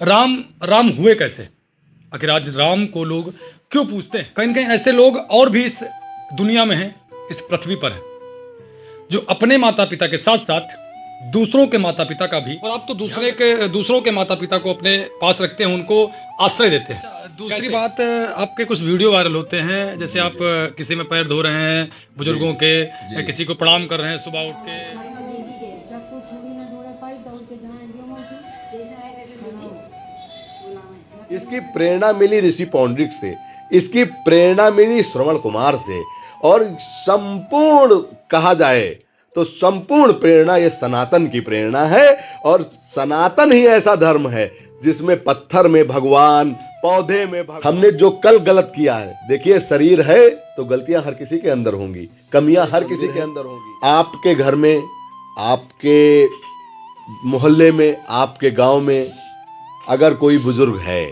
राम राम हुए कैसे? आखिर आज राम को लोग क्यों पूछते हैं? कहीं न कहीं ऐसे लोग और भी इस दुनिया में हैं, इस पृथ्वी पर हैं, जो अपने माता-पिता के साथ-साथ दूसरों के माता-पिता का भी, और आप तो दूसरों के माता-पिता को अपने पास रखते हैं, उनको आश्रय देते हैं। अच्छा, दूसरी कैसे? बात, आपके कुछ वीडियो वायरल होते हैं, जैसे आप किसी में पैर धो रहे हैं, बुजुर्गों के, या किसी को प्रणाम कर रहे हैं सुबह उठ के। इसकी प्रेरणा मिली ऋषि पौंड्रिक से, इसकी प्रेरणा मिली श्रवण कुमार से, और संपूर्ण कहा जाए तो संपूर्ण प्रेरणा ये सनातन की प्रेरणा है। और सनातन ही ऐसा धर्म है जिसमें पत्थर में भगवान, पौधे में भगवान। हमने जो कल गलत किया है, देखिए शरीर है तो गलतियां हर किसी के अंदर होंगी, कमियां हर किसी के अंदर होंगी। आपके घर में, आपके मोहल्ले में, आपके गांव में अगर कोई बुजुर्ग है,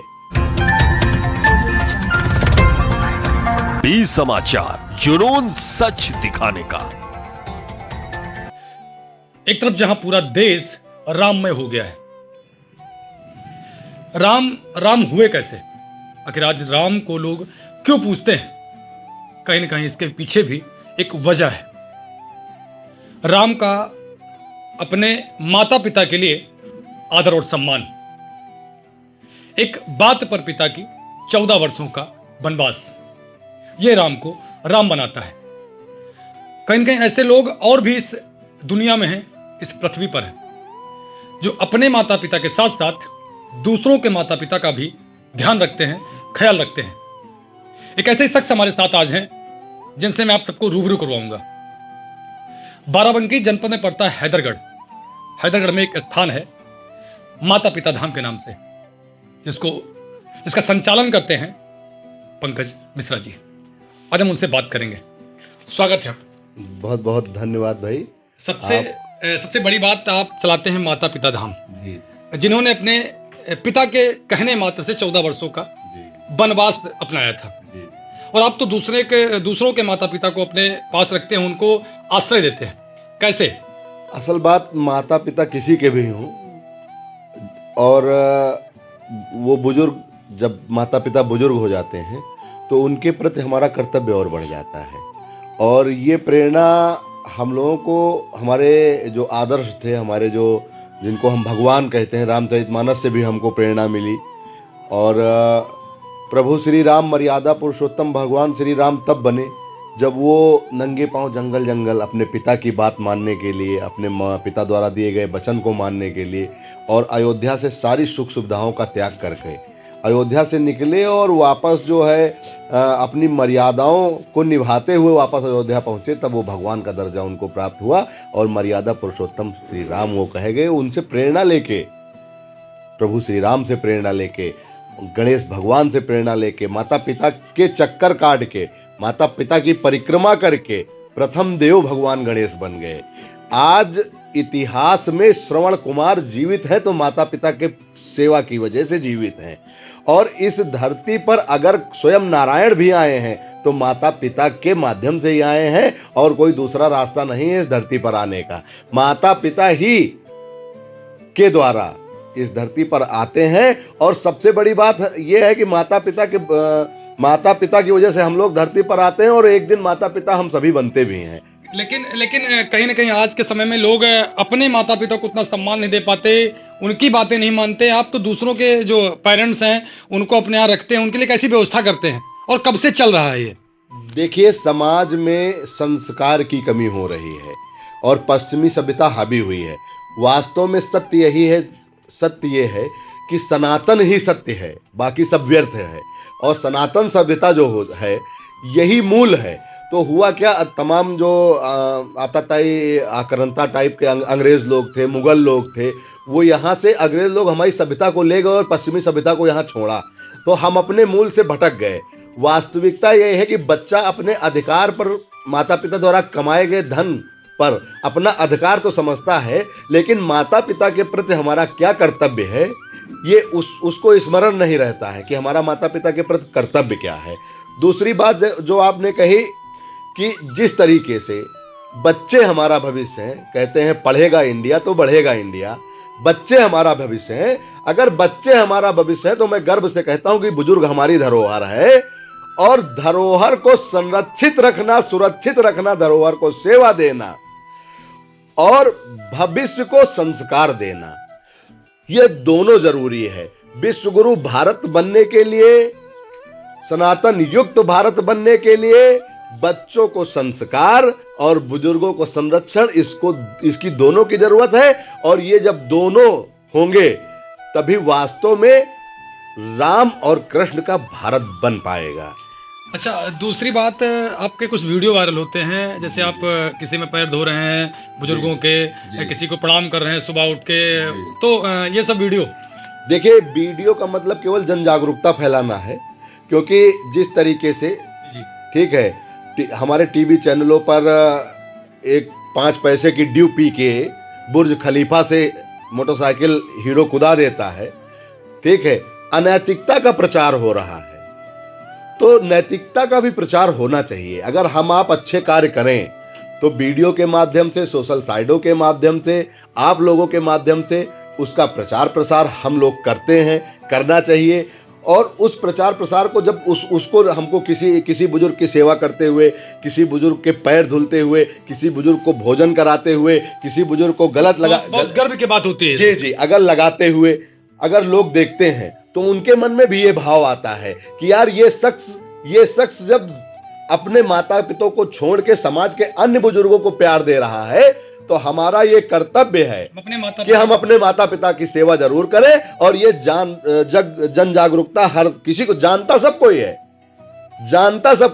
बी समाचार, जुनून सच दिखाने का। एक तरफ जहां पूरा देश राममय हो गया है, राम राम हुए कैसे? आखिर आज राम को लोग क्यों पूछते हैं? कहीं ना कहीं इसके पीछे भी एक वजह है। राम का अपने माता पिता के लिए आदर और सम्मान, एक बात पर पिता की 14 वर्षों का वनवास, यह राम को राम बनाता है। कहीं ना कहीं ऐसे लोग और भी इस दुनिया में हैं, इस पृथ्वी पर हैं, जो अपने माता पिता के साथ साथ दूसरों के माता पिता का भी ध्यान रखते हैं, ख्याल रखते हैं। एक ऐसे शख्स हमारे साथ आज हैं जिनसे मैं आप सबको रूबरू करवाऊंगा। बाराबंकी जनपद में पड़ता है हैदरगढ़। हैदरगढ़ में एक स्थान है माता पिता धाम के नाम से, जिसका संचालन करते हैं पंकज मिश्रा जी। आज हम उनसे बात करेंगे। स्वागत है। बहुत बहुत धन्यवाद भाई। सबसे बड़ी बात, आप चलाते हैं माता पिता धाम जी, जिन्होंने अपने पिता के कहने मात्र से 14 वर्षों का वनवास अपनाया था जी। और आप तो दूसरों के माता पिता को अपने पास रखते हैं, उनको आश्रय देते हैं। कैसे? असल बात, माता पिता किसी के भी हों, और वो बुजुर्ग, जब माता पिता बुजुर्ग हो जाते हैं तो उनके प्रति हमारा कर्तव्य और बढ़ जाता है। और ये प्रेरणा हम लोगों को, हमारे जो आदर्श थे, हमारे जो, जिनको हम भगवान कहते हैं, रामचरितमानस से भी हमको प्रेरणा मिली। और प्रभु श्री राम, मर्यादा पुरुषोत्तम भगवान श्री राम तब बने जब वो नंगे पांव जंगल जंगल अपने पिता की बात मानने के लिए, अपने पिता द्वारा दिए गए वचन को मानने के लिए, और अयोध्या से सारी सुख सुविधाओं का त्याग करके अयोध्या से निकले और वापस जो है अपनी मर्यादाओं को निभाते हुए वापस अयोध्या पहुंचे। तब वो भगवान का दर्जा उनको प्राप्त हुआ और मर्यादा पुरुषोत्तम श्री राम वो कहे गए। उनसे प्रेरणा लेके, प्रभु श्री राम से प्रेरणा लेके, गणेश भगवान से प्रेरणा लेके, माता पिता के चक्कर काट के, माता पिता की परिक्रमा करके प्रथम देव भगवान गणेश बन गए। आज इतिहास में श्रवण कुमार जीवित है तो माता पिता के सेवा की वजह से जीवित हैं। और इस धरती पर अगर स्वयं नारायण भी आए हैं तो माता पिता के माध्यम से ही आए हैं, और कोई दूसरा रास्ता नहीं है इस धरती पर आने का। माता पिता ही के द्वारा इस धरती पर आते हैं। और सबसे बड़ी बात यह है कि माता पिता की वजह से हम लोग धरती पर आते हैं, और एक दिन माता पिता हम सभी बनते भी हैं। लेकिन कहीं ना कहीं आज के समय में लोग अपने माता पिता को उतना सम्मान नहीं दे पाते, उनकी बातें नहीं मानते। आप तो दूसरों के जो पेरेंट्स हैं उनको अपने यहाँ रखते हैं, उनके लिए कैसी व्यवस्था करते हैं, और कब से चल रहा है ये? देखिए, समाज में संस्कार की कमी हो रही है और पश्चिमी सभ्यता हावी हुई है। वास्तव में सत्य यही है, सत्य ये है कि सनातन ही सत्य है, बाकी सब व्यर्थ है। और सनातन सभ्यता जो है यही मूल है। तो हुआ क्या, तमाम जो आताताई आक्रांता टाइप के अंग्रेज लोग थे, मुगल लोग थे, वो यहाँ से अंग्रेज लोग हमारी सभ्यता को ले गए और पश्चिमी सभ्यता को यहाँ छोड़ा, तो हम अपने मूल से भटक गए। वास्तविकता यह है कि बच्चा अपने अधिकार पर, माता पिता द्वारा कमाए गए धन पर अपना अधिकार तो समझता है, लेकिन माता पिता के प्रति हमारा क्या कर्तव्य है ये उसको स्मरण नहीं रहता है कि हमारा माता पिता के प्रति कर्तव्य क्या है। दूसरी बात जो आपने कही कि जिस तरीके से बच्चे हमारा भविष्य हैं, कहते हैं पढ़ेगा इंडिया तो बढ़ेगा इंडिया, बच्चे हमारा भविष्य हैं। अगर बच्चे हमारा भविष्य हैं तो मैं गर्व से कहता हूं कि बुजुर्ग हमारी धरोहर है, और धरोहर को संरक्षित रखना, सुरक्षित रखना, धरोहर को सेवा देना और भविष्य को संस्कार देना, ये दोनों जरूरी है। विश्व गुरु भारत बनने के लिए, सनातन युक्त भारत बनने के लिए बच्चों को संस्कार और बुजुर्गों को संरक्षण, इसकी दोनों की जरूरत है। और ये जब दोनों होंगे तभी वास्तव में राम और कृष्ण का भारत बन पाएगा। अच्छा, दूसरी बात, आपके कुछ वीडियो वायरल होते हैं, जैसे आप किसी में पैर धो रहे हैं बुजुर्गों के, या किसी को प्रणाम कर रहे हैं सुबह उठ के, तो ये सब वीडियो, देखिए, वीडियो का मतलब केवल जन जागरूकता फैलाना है, क्योंकि जिस तरीके से, ठीक है, हमारे टीवी चैनलों पर एक 5 पैसे की ड्यू पी के बुर्ज खलीफा से मोटरसाइकिल हीरो कुदा देता है, ठीक है, अनैतिकता का प्रचार हो रहा है। तो नैतिकता का भी प्रचार होना चाहिए। अगर हम आप अच्छे कार्य करें तो वीडियो के माध्यम से, सोशल साइटों के माध्यम से, आप लोगों के माध्यम से उसका प्रचार प्रसार हम लोग करते हैं, करना चाहिए। और उस प्रचार प्रसार को जब उसको हमको किसी बुजुर्ग की सेवा करते हुए, किसी बुजुर्ग के पैर धुलते हुए, किसी बुजुर्ग को भोजन कराते हुए, किसी बुजुर्ग को गलत लगा, बहुत गर्व की बात होती है। जी जी, अगर लगाते हुए अगर लोग देखते हैं तो उनके मन में भी ये भाव आता है कि यार ये शख्स जब अपने माता पिता को छोड़ के समाज के अन्य बुजुर्गों को प्यार दे रहा है, तो हमारा ये कर्तव्य है कि हम अपने माता पिता की सेवा जरूर करें। और ये जन जागरूकता हर किसी को, जानता सब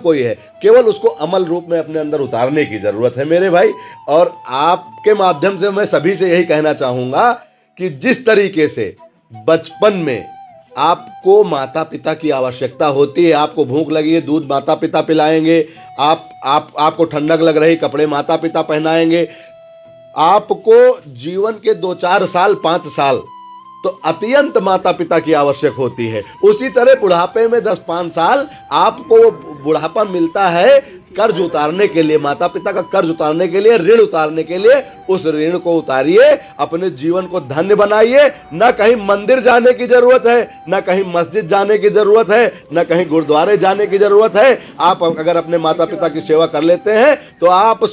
कोई है, केवल उसको अमल रूप में अपने अंदर उतारने की जरूरत है मेरे भाई। और आपके माध्यम से मैं सभी से यही कहना चाहूंगा कि जिस तरीके से बचपन में आपको माता पिता की आवश्यकता होती है, आपको भूख लगी है, दूध माता पिता पिलाएंगे, आपको ठंडक लग रही, कपड़े माता पिता पहनाएंगे, आपको जीवन के 2-4 साल, 5 साल तो अत्यंत माता पिता की आवश्यक होती है। उसी तरह बुढ़ापे में 10-5 साल आपको बुढ़ापा मिलता है कर्ज उतारने के लिए, माता पिता का कर्ज उतारने के लिए, ऋण उतारने के लिए। उस ऋण को उतारिए, अपने जीवन को धन्य बनाइए। न कहीं मंदिर जाने की जरूरत है, न कहीं मस्जिद जाने की जरूरत है, न कहीं गुरुद्वारे जाने की जरूरत है। आप अगर अपने माता पिता की सेवा कर लेते हैं तो आप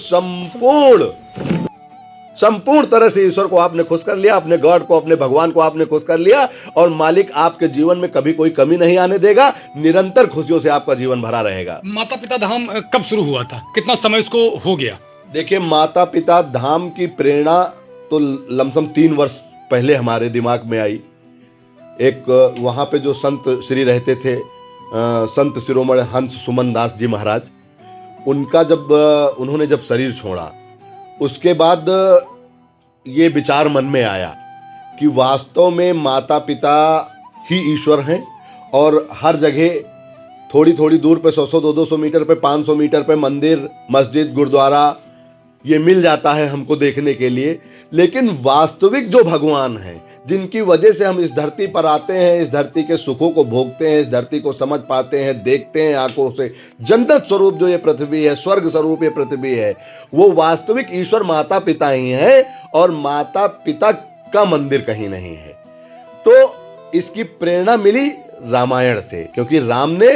संपूर्ण तरह से ईश्वर को आपने खुश कर लिया, अपने गॉड को, अपने भगवान को आपने खुश कर लिया। और मालिक आपके जीवन में कभी कोई कमी नहीं आने देगा, निरंतर खुशियों से आपका जीवन भरा रहेगा। माता पिता धाम कब शुरू हुआ था, कितना समय इसको हो गया? देखिए, माता पिता धाम की प्रेरणा तो लमसम 3 वर्ष पहले हमारे दिमाग में आई। एक वहां पे जो संत श्री रहते थे, संत शिरोमणि हंस सुमन दास जी महाराज, उनका जब उन्होंने जब शरीर छोड़ा, उसके बाद ये विचार मन में आया कि वास्तव में माता पिता ही ईश्वर हैं। और हर जगह थोड़ी थोड़ी दूर पे 100-100, 200 मीटर पे, 500 मीटर पे मंदिर, मस्जिद, गुरुद्वारा ये मिल जाता है हमको देखने के लिए। लेकिन वास्तविक जो भगवान हैं, जिनकी वजह से हम इस धरती पर आते हैं, इस धरती के सुखों को भोगते हैं, इस धरती को समझ पाते हैं, देखते हैं आंखों से, जन्नत स्वरूप जो ये पृथ्वी है, स्वर्ग स्वरूप ये पृथ्वी है, वो वास्तविक ईश्वर माता पिता ही है। और माता पिता का मंदिर कहीं नहीं है। तो इसकी प्रेरणा मिली रामायण से, क्योंकि राम ने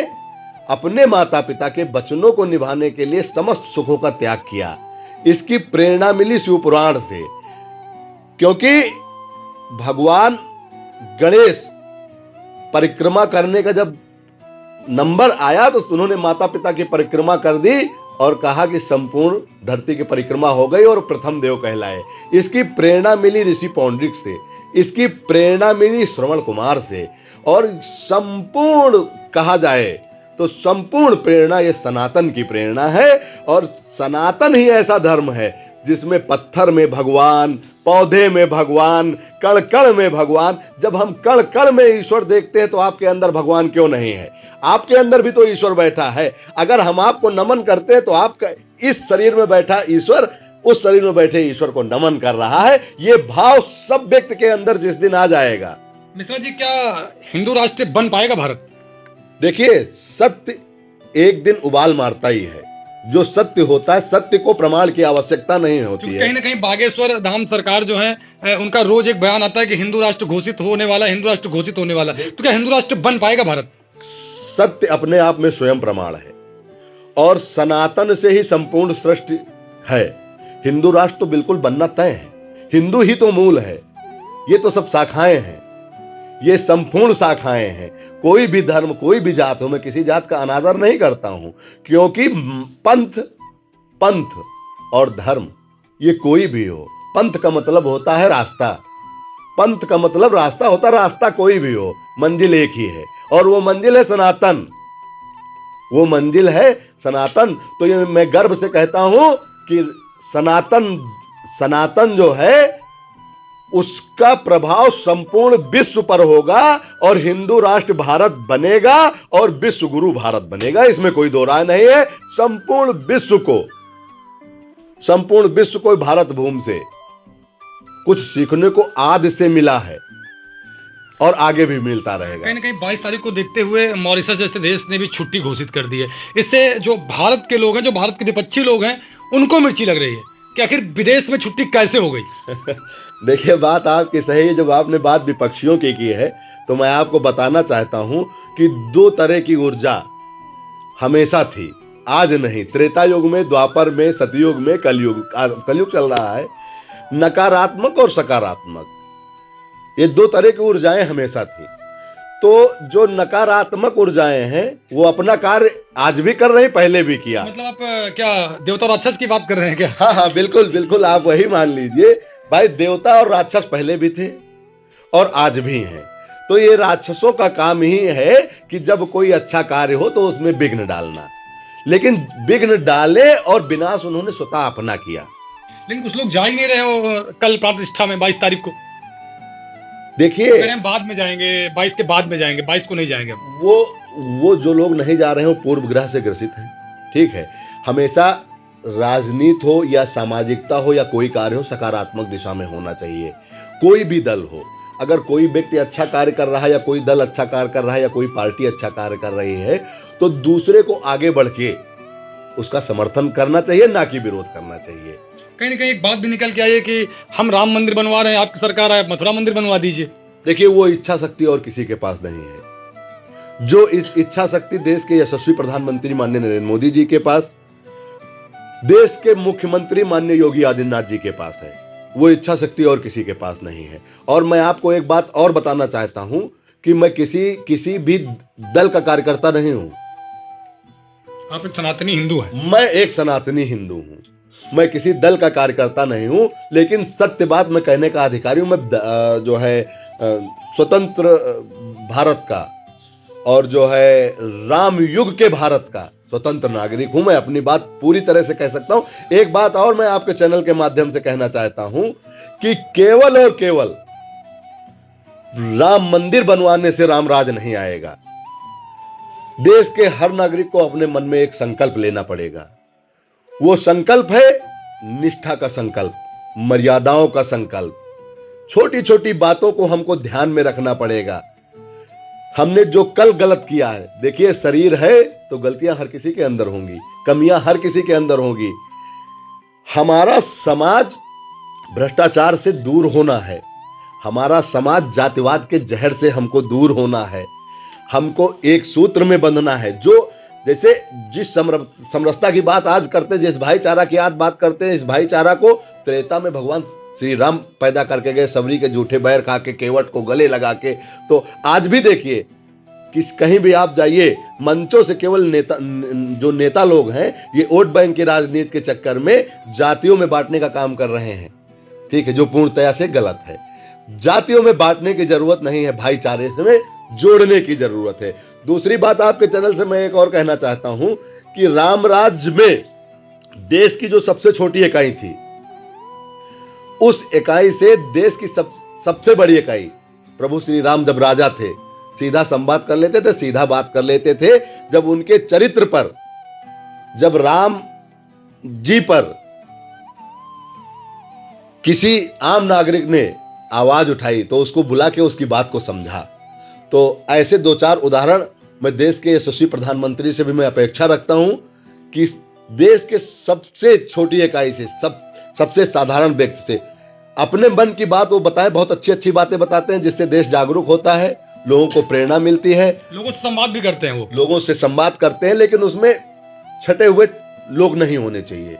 अपने माता पिता के वचनों को निभाने के लिए समस्त सुखों का त्याग किया। इसकी प्रेरणा मिली शिव पुराण से, क्योंकि भगवान गणेश परिक्रमा करने का जब नंबर आया तो उन्होंने माता पिता की परिक्रमा कर दी और कहा कि संपूर्ण धरती की परिक्रमा हो गई और प्रथम देव कहलाए। इसकी प्रेरणा मिली ऋषि पौंड्रिक से, इसकी प्रेरणा मिली श्रवण कुमार से, और संपूर्ण कहा जाए तो संपूर्ण प्रेरणा ये सनातन की प्रेरणा है। और सनातन ही ऐसा धर्म है जिसमें पत्थर में भगवान, पौधे में भगवान, कण कण में भगवान। जब हम कण कण में ईश्वर देखते हैं तो आपके अंदर भगवान क्यों नहीं है? आपके अंदर भी तो ईश्वर बैठा है। अगर हम आपको नमन करते हैं तो आपका इस शरीर में बैठा ईश्वर उस शरीर में बैठे ईश्वर को नमन कर रहा है। ये भाव सब व्यक्ति के अंदर जिस दिन आ जाएगा। मिश्रा जी, क्या हिंदू राष्ट्र बन पाएगा भारत? देखिए, सत्य एक दिन उबाल मारता ही है। जो सत्य होता है, सत्य को प्रमाण की आवश्यकता नहीं होती क्योंकि है। कहीं ना कहीं बागेश्वर धाम सरकार जो है उनका रोज एक बयान आता है कि हिंदू राष्ट्र घोषित होने वाला है, हिंदू राष्ट्र घोषित होने वाला है। तो क्या हिंदू राष्ट्र बन पाएगा भारत? सत्य अपने आप में स्वयं प्रमाण है और सनातन से ही संपूर्ण सृष्टि है। हिंदू राष्ट्र तो बिल्कुल बनना तय है। हिंदू ही तो मूल है, ये तो सब शाखाएं हैं, ये संपूर्ण शाखाएं हैं। कोई भी धर्म, कोई भी जात हो, मैं किसी जात का अनादर नहीं करता हूं, क्योंकि पंथ और धर्म ये कोई भी हो, पंथ का मतलब होता है रास्ता, पंथ का मतलब रास्ता होता है, रास्ता कोई भी हो, मंजिल एक ही है और वो मंजिल है सनातन, वो मंजिल है सनातन। तो ये मैं गर्व से कहता हूं कि सनातन जो है उसका प्रभाव संपूर्ण विश्व पर होगा और हिंदू राष्ट्र भारत बनेगा और विश्व गुरु भारत बनेगा, इसमें कोई दो राय नहीं है। संपूर्ण विश्व को भारत भूमि से कुछ सीखने को आदि से मिला है और आगे भी मिलता रहेगा। कहीं ना कहीं 22 तारीख को देखते हुए मॉरिशस जैसे देश ने भी छुट्टी घोषित कर दी है। इससे जो भारत के लोग हैं, जो भारत के विपक्षी लोग हैं, उनको मिर्ची लग रही है कि आखिर विदेश में छुट्टी कैसे हो गई। देखिए, बात आपकी सही है। जब आपने बात विपक्षियों की है तो मैं आपको बताना चाहता हूं कि दो तरह की ऊर्जा हमेशा थी, आज नहीं। त्रेता युग में, द्वापर में, सतयुग में, कलयुग चल रहा है। नकारात्मक और सकारात्मक, ये दो तरह की ऊर्जाएं हमेशा थी। तो जो नकारात्मक ऊर्जाएं हैं वो अपना कार्य आज भी कर रही, पहले भी किया। मतलब आप क्या देवता और राक्षस की बात कर रहे हैं क्या? हाँ, बिल्कुल बिल्कुल, आप वही मान लीजिए भाई। देवता और राक्षस पहले भी थे और आज भी हैं। तो ये राक्षसों का काम ही है कि जब कोई अच्छा कार्य हो तो उसमें विघ्न डालना, लेकिन विघ्न डाले और विनाश उन्होंने स्वतः अपना किया। लेकिन कुछ लोग जा ही नहीं रहे हो कल प्राण प्रतिष्ठा में 22 तारीख को। देखिए, बाद में जाएंगे, 22 के बाद में जाएंगे, 22 को नहीं जाएंगे। वो जो लोग नहीं जा रहे हो पूर्व ग्रह से ग्रसित हैं, ठीक है। हमेशा राजनीति हो या सामाजिकता हो या कोई कार्य हो, सकारात्मक दिशा में होना चाहिए। कोई भी दल हो, अगर कोई व्यक्ति अच्छा कार्य कर रहा है या कोई दल अच्छा कार्य कर रहा है या कोई पार्टी अच्छा कार्य कर रही है तो दूसरे को आगे बढ़ के उसका समर्थन करना चाहिए, ना कि विरोध करना चाहिए। कहीं ना कहीं एक बात भी निकल के आई है कि हम राम मंदिर बनवा रहे हैं, आपकी सरकार है, मथुरा मंदिर बनवा दीजिए। देखिए, वो इच्छा शक्ति और किसी के पास नहीं है। जो इस इच्छा शक्ति देश के यशस्वी प्रधानमंत्री माननीय नरेंद्र मोदी जी के पास, देश के मुख्यमंत्री माननीय योगी आदित्यनाथ जी के पास है, वो इच्छा शक्ति और किसी के पास नहीं है। और मैं आपको एक बात और बताना चाहता हूं कि मैं किसी भी दल का कार्यकर्ता नहीं हूं। आप एक सनातनी हिंदू हैं। मैं एक सनातनी हिंदू हूं, मैं किसी दल का कार्यकर्ता नहीं हूं, लेकिन सत्य बात मैं कहने का अधिकारी हूं। मैं जो है स्वतंत्र भारत का और जो है राम युग के भारत का स्वतंत्र नागरिक हूं। मैं अपनी बात पूरी तरह से कह सकता हूं। एक बात और मैं आपके चैनल के माध्यम से कहना चाहता हूं कि केवल और केवल राम मंदिर बनवाने से राम राज नहीं आएगा। देश के हर नागरिक को अपने मन में एक संकल्प लेना पड़ेगा। वो संकल्प है निष्ठा का संकल्प, मर्यादाओं का संकल्प। छोटी छोटी बातों को हमको ध्यान में रखना पड़ेगा। हमने जो कल गलत किया है, देखिए, शरीर है तो गलतियां हर किसी के अंदर होंगी, कमियां हर किसी के अंदर होंगी। हमारा समाज भ्रष्टाचार से दूर होना है, हमारा समाज जातिवाद के जहर से हमको दूर होना है, हमको एक सूत्र में बंधना है। जो जैसे जिस समरसता की बात आज करते हैं, जिस भाईचारा की आज बात करते हैं, इस भाईचारा को त्रेता में भगवान श्री राम पैदा करके गए, सबरी के झूठे बैर खा के, केवट को गले लगा के। तो आज भी देखिए, कहीं भी आप जाइए, मंचों से केवल जो नेता लोग हैं, ये वोट बैंक की राजनीति के चक्कर में जातियों में बांटने का काम कर रहे हैं, ठीक है, जो पूर्णतया से गलत है। जातियों में बांटने की जरूरत नहीं है, भाईचारे में जोड़ने की जरूरत है। दूसरी बात आपके चैनल से मैं एक और कहना चाहता हूं कि राम राज्य में देश की जो सबसे छोटी इकाई थी, उस इकाई से देश की सबसे बड़ी इकाई, प्रभु श्री राम जब राजा थे, सीधा संवाद कर लेते थे, सीधा बात कर लेते थे। जब उनके चरित्र पर, जब राम जी पर किसी आम नागरिक ने आवाज उठाई तो उसको बुला के उसकी बात को समझा। तो ऐसे दो चार उदाहरण मैं देश के यशस्वी प्रधानमंत्री से भी मैं अपेक्षा रखता हूं कि देश के सबसे छोटी इकाई से, सबसे साधारण व्यक्ति से अपने मन की बात वो बताएं। बहुत अच्छी अच्छी बातें बताते हैं जिससे देश जागरूक होता है, लोगों को प्रेरणा मिलती है, लोगों से संवाद भी करते हैं, वो लोगों से संवाद करते हैं, लेकिन उसमें छटे हुए लोग नहीं होने चाहिए।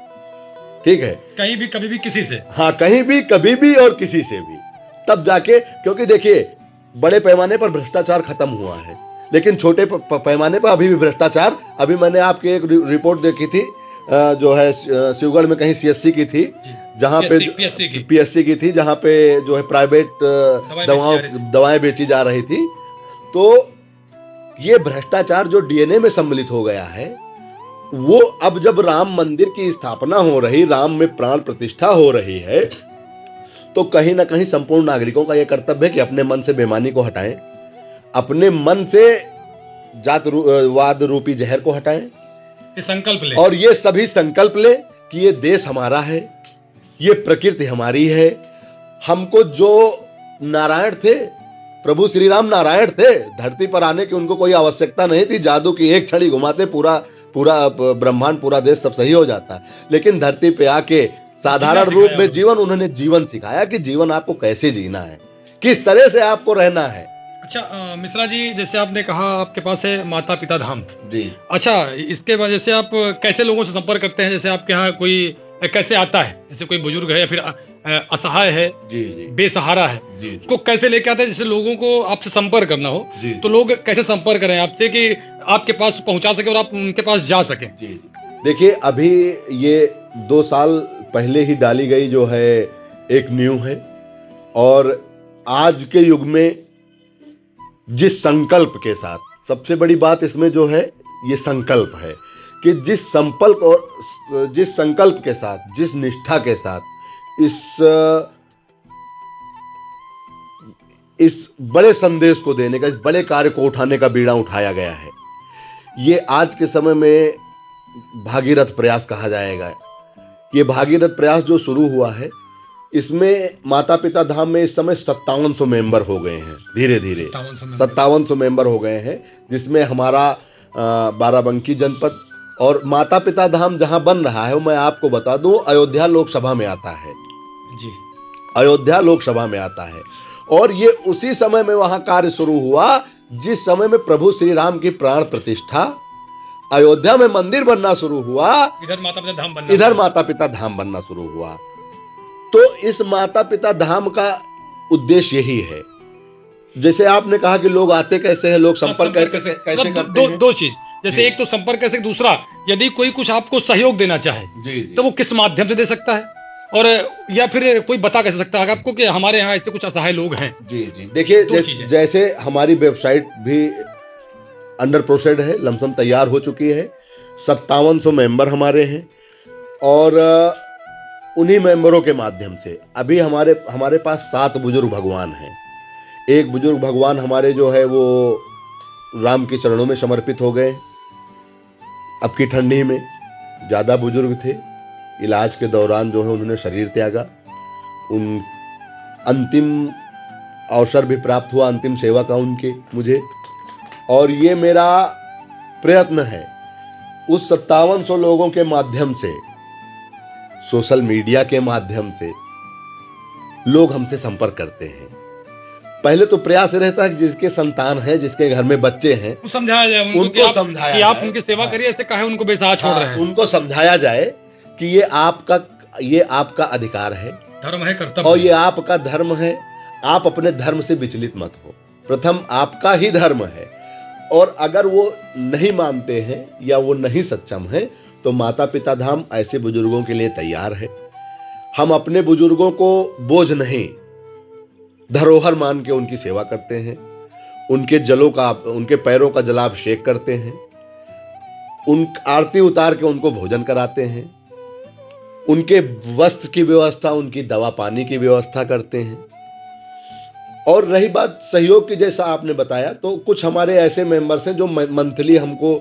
ठीक है, कहीं भी कभी भी किसी से, हाँ, कहीं भी कभी भी और किसी से भी, तब जाके, क्योंकि देखिए बड़े पैमाने पर भ्रष्टाचार खत्म हुआ है, लेकिन छोटे पैमाने पर अभी भी भ्रष्टाचार। अभी मैंने आपकी एक रिपोर्ट देखी थी, जो है शिवगढ़ में कहीं सीएससी की थी, जहां पे पीएससी की थी, जहां पे जो है प्राइवेट दवाएं बेची जा रही थी। तो ये भ्रष्टाचार जो डीएनए में सम्मिलित हो गया है, वो अब जब राम मंदिर की स्थापना हो रही, राम में प्राण प्रतिष्ठा हो रही है, तो कहीं ना कहीं संपूर्ण नागरिकों का यह कर्तव्य है कि अपने मन से बेईमानी को हटाएं, अपने मन से जातवाद रूपी जहर को हटाएं, ये संकल्प ले, और ये सभी संकल्प ले कि ये देश हमारा है, ये प्रकृति हमारी है। हमको जो नारायण थे, प्रभु श्री राम नारायण थे, धरती पर आने की उनको कोई आवश्यकता नहीं थी, जादू की एक छड़ी घुमाते पूरा ब्रह्मांड, पूरा देश सब सही हो जाता। लेकिन धरती पे आके साधारण रूप में उन्होंने जीवन सिखाया कि जीवन आपको कैसे जीना है, किस तरह से आपको रहना है। अच्छा मिश्रा जी, जैसे आपने कहा आपके पास है माता पिता धाम जी, अच्छा, इसके वजह से आप कैसे लोगों से संपर्क करते हैं? जैसे आपके यहाँ कोई कैसे आता है, जैसे कोई बुजुर्ग है या फिर असहाय है, जी जी, बेसहारा है, उसको कैसे लेके आते हैं? जैसे लोगों को आपसे संपर्क करना हो तो लोग कैसे संपर्क करें आपसे कि आपके पास पहुंचा सके और आप उनके पास जा सके? जी, देखिए अभी ये 2 साल पहले ही डाली गई जो है एक नींव है, और आज के युग में जिस संकल्प के साथ, सबसे बड़ी बात इसमें जो है ये संकल्प है कि जिस संकल्प के साथ, जिस निष्ठा के साथ इस बड़े संदेश को देने का, इस बड़े कार्य को उठाने का बीड़ा उठाया गया है, ये आज के समय में भागीरथ प्रयास कहा जाएगा। ये भागीरथ प्रयास जो शुरू हुआ है, इसमें माता पिता धाम में इस समय 5700 मेंबर हो गए हैं, धीरे धीरे 5700 मेंबर हो गए हैं, जिसमें हमारा बाराबंकी जनपद और माता पिता धाम जहां बन रहा है, वो मैं आपको बता दूं अयोध्या लोकसभा में आता है जी, अयोध्या लोकसभा में आता है। और ये उसी समय में वहां कार्य शुरू हुआ जिस समय में प्रभु श्री राम की प्राण प्रतिष्ठा, अयोध्या में मंदिर बनना शुरू हुआ, इधर माता पिता धाम बनना शुरू हुआ। तो इस माता पिता धाम का उद्देश्य यही है। जैसे आपने कहा कि लोग आते कैसे हैं, लोग संपर्क कैसे करते हैं। दो चीज, जैसे एक तो संपर्क कैसे, दूसरा यदि कोई कुछ आपको सहयोग देना चाहे जी, तो वो किस माध्यम से दे सकता है, और या फिर कोई बता कैसे सकता है आपको कि हमारे यहाँ ऐसे कुछ असहाय लोग हैं? जी जी, देखिए जैसे हमारी वेबसाइट भी अंडर प्रोसेस है, लमसम तैयार हो चुकी है, 5700 मेंबर हमारे हैं, और उन्हीं मेंबरों के माध्यम से अभी हमारे पास 7 बुजुर्ग भगवान हैं। एक बुजुर्ग भगवान हमारे जो है वो राम के चरणों में समर्पित हो गए। अब की ठंडी में ज़्यादा बुजुर्ग थे, इलाज के दौरान जो है उन्होंने शरीर त्यागा। उन अंतिम अवसर भी प्राप्त हुआ, अंतिम सेवा का मुझे, और ये मेरा प्रयत्न है उस 5700 लोगों के माध्यम से, सोशल मीडिया के माध्यम से लोग हमसे संपर्क करते हैं। पहले तो प्रयास रहता है कि जिसके संतान है, जिसके घर में बच्चे हैं, समझाया जाए उनको समझाया कि आप उनकी सेवा करिए, ऐसे कहे उनको बेसहारा छोड़ रहे हैं। उनको समझाया जाए कि ये आपका अधिकार है, धर्म है, कर्तव्य, और ये आपका धर्म है। आप अपने धर्म से विचलित मत हो, प्रथम आपका ही धर्म है। और अगर वो नहीं मानते हैं या वो नहीं सक्षम है, तो माता पिता धाम ऐसे बुजुर्गों के लिए तैयार है। हम अपने बुजुर्गों को बोझ नहीं, धरोहर मान के उनकी सेवा करते हैं, उनके पैरों का जलाभिषेक करते हैं, आरती उतार के उनको भोजन कराते हैं, उनके वस्त्र की व्यवस्था, उनकी दवा पानी की व्यवस्था करते हैं। और रही बात सहयोग की, जैसा आपने बताया, तो कुछ हमारे ऐसे मेंबर्स हैं जो मंथली हमको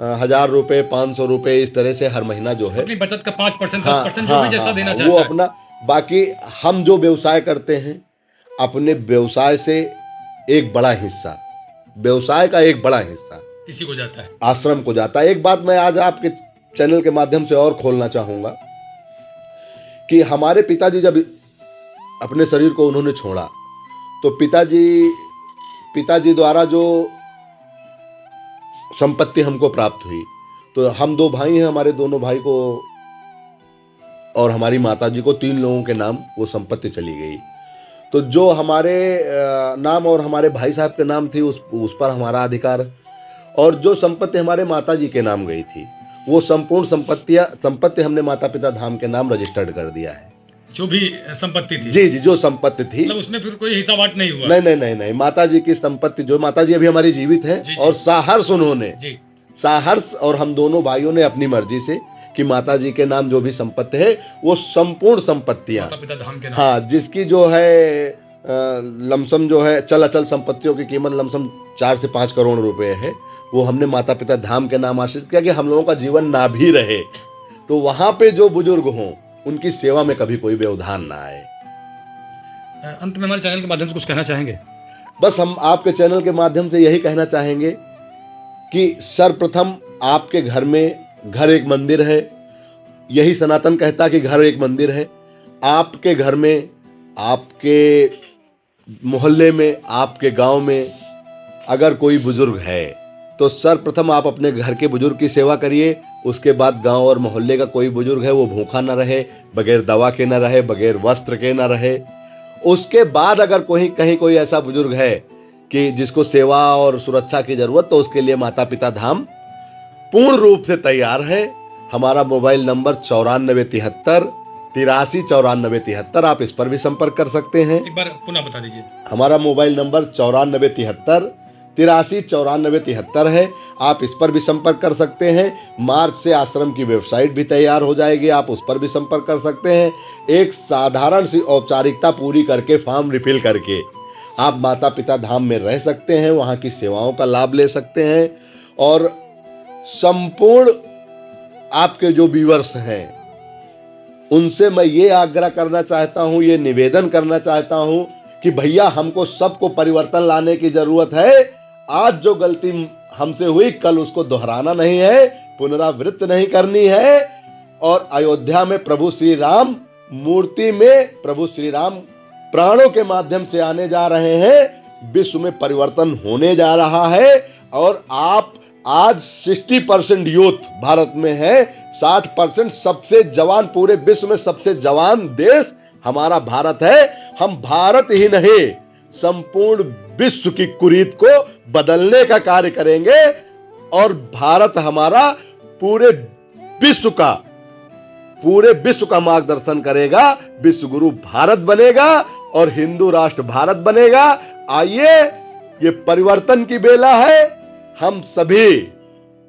1000 रुपए, 500 रुपए इस तरह से हर महीना जो है अपनी बचत का 5%, 10% जो भी जैसा देना चाहता है वो अपना। बाकी हम जो व्यवसाय करते हैं, अपने व्यवसाय से एक बड़ा हिस्सा, व्यवसाय का एक बड़ा हिस्सा किसी को जाता है, आश्रम को जाता है। एक बात मैं आज आपके चैनल के माध्यम से और खोलना चाहूंगा कि हमारे पिताजी जब अपने शरीर को उन्होंने छोड़ा तो पिताजी द्वारा जो संपत्ति हमको प्राप्त हुई, तो हम 2 भाई हैं, हमारे दोनों भाई को और हमारी माताजी को 3 लोगों के नाम वो संपत्ति चली गई। तो जो हमारे नाम और हमारे भाई साहब के नाम थी उस पर हमारा अधिकार, और जो संपत्ति हमारे माताजी के नाम गई थी वो संपूर्ण संपत्ति हमने माता पिता धाम के नाम रजिस्टर्ड कर दिया है। जो भी संपत्ति थी, जी, जो संपत्ति थी, मतलब उसमें फिर कोई हिस्सा बांट नहीं हुआ? नहीं, माताजी की संपत्ति, जो माताजी अभी हमारी जीवित है, और साहर्ष उन्होंने, साहर्ष और हम दोनों भाइयों ने अपनी मर्जी से कि माताजी के नाम जो भी संपत्ति है वो संपूर्ण संपत्तियां माता पिता धाम के नाम, हाँ, जिसकी जो है लमसम जो है चल अचल संपत्तियों की कीमत लमसम 4 से 5 करोड़ रुपए है, वो हमने माता पिता धाम के नाम आश्रित किया कि हम लोगों का जीवन ना भी रहे तो वहां पे जो बुजुर्ग हों उनकी सेवा में कभी कोई व्यवधान ना आए। अंत में हमारे चैनल के माध्यम से कुछ कहना चाहेंगे? बस हम आपके चैनल के माध्यम से यही कहना चाहेंगे कि सर्वप्रथम आपके घर में घर एक मंदिर है, यही सनातन कहता कि घर एक मंदिर है। आपके घर में, आपके मोहल्ले में, आपके गांव में अगर कोई बुजुर्ग है तो सर्वप्रथम आप अपने घर के बुजुर्ग की सेवा करिए। उसके बाद गांव और मोहल्ले का कोई बुजुर्ग है वो भूखा न रहे, बगैर दवा के न रहे, बगैर वस्त्र के न रहे। उसके बाद अगर कहीं कोई ऐसा बुजुर्ग है कि जिसको सेवा और सुरक्षा की जरूरत, तो उसके लिए माता पिता धाम पूर्ण रूप से तैयार है। हमारा मोबाइल नंबर 9473 839473, आप इस पर भी संपर्क कर सकते हैं। एक बार पुनः बता दीजिए। हमारा मोबाइल नंबर 9473 839473 है, आप इस पर भी संपर्क कर सकते हैं। मार्च से आश्रम की वेबसाइट भी तैयार हो जाएगी, आप उस पर भी संपर्क कर सकते हैं। एक साधारण सी औपचारिकता पूरी करके, फॉर्म रिफिल करके आप माता पिता धाम में रह सकते हैं, वहां की सेवाओं का लाभ ले सकते हैं। और संपूर्ण आपके जो व्यूअर्स हैं उनसे मैं ये आग्रह करना चाहता हूं, ये निवेदन करना चाहता हूं कि भैया हमको सबको परिवर्तन लाने की जरूरत है। आज जो गलती हमसे हुई कल उसको दोहराना नहीं है, पुनरावृत्ति नहीं करनी है। और अयोध्या में प्रभु श्री राम मूर्ति में प्रभु श्री राम प्राणों के माध्यम से आने जा रहे हैं, विश्व में परिवर्तन होने जा रहा है। और आप आज 60% यूथ भारत में है, 60% सबसे जवान, पूरे विश्व में सबसे जवान देश हमारा भारत है। हम भारत ही नहीं संपूर्ण विश्व की कुरीत को बदलने का कार्य करेंगे और भारत हमारा पूरे विश्व का मार्गदर्शन करेगा। विश्व गुरु भारत बनेगा और हिंदू राष्ट्र भारत बनेगा। आइए, ये परिवर्तन की बेला है। हम सभी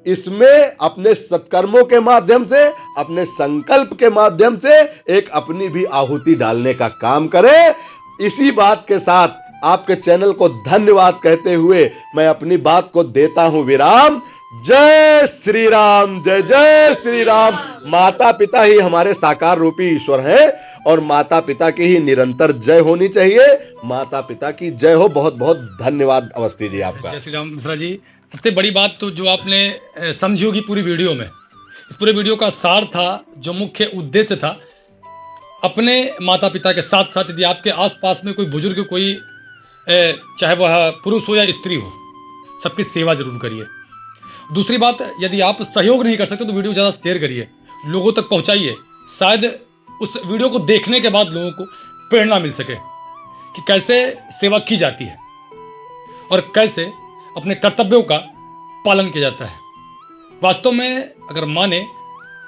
इसमें अपने सत्कर्मों के माध्यम से, अपने संकल्प के माध्यम से एक अपनी भी आहुति डालने का काम करें। इसी बात के साथ आपके चैनल को धन्यवाद कहते हुए मैं अपनी बात को देता हूं विराम। जय श्री राम, जय जय श्री राम। माता पिता ही हमारे साकार रूपी ईश्वर हैं और माता पिता की ही निरंतर जय होनी चाहिए। माता पिता की जय हो। बहुत बहुत धन्यवाद अवस्थी जी आपका। जय श्री राम मिश्रा जी। सबसे बड़ी बात तो जो आपने समझी होगी पूरी वीडियो में, इस पूरे वीडियो का सार था, जो मुख्य उद्देश्य था, अपने माता पिता के साथ साथ यदि आपके आसपास में कोई बुजुर्ग, कोई चाहे वह पुरुष हो या स्त्री हो, सबकी सेवा जरूर करिए। दूसरी बात, यदि आप सहयोग नहीं कर सकते तो वीडियो ज़्यादा शेयर करिए, लोगों तक पहुंचाइए। शायद उस वीडियो को देखने के बाद लोगों को प्रेरणा मिल सके कि कैसे सेवा की जाती है और कैसे अपने कर्तव्यों का पालन किया जाता है। वास्तव में अगर माने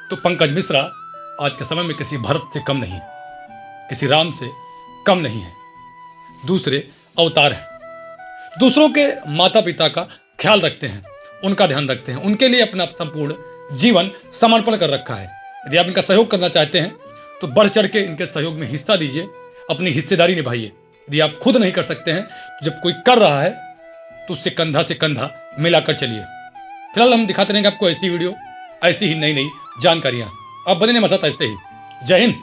तो पंकज मिश्रा आज के समय में किसी भरत से कम नहीं, किसी राम से कम नहीं है। दूसरे अवतार हैं, दूसरों के माता पिता का ख्याल रखते हैं, उनका ध्यान रखते हैं, उनके लिए अपना संपूर्ण जीवन समर्पण कर रखा है। यदि आप इनका सहयोग करना चाहते हैं तो बढ़ चढ़ के इनके सहयोग में हिस्सा दीजिए, अपनी हिस्सेदारी निभाइए। यदि आप खुद नहीं कर सकते हैं, जब कोई कर रहा है तो उससे कंधा से कंधा मिलाकर चलिए। फिलहाल हम दिखाते रहेंगे आपको ऐसी वीडियो, ऐसी ही नई नई जानकारियां। आप बने मसात ऐसे ही। जय हिंद।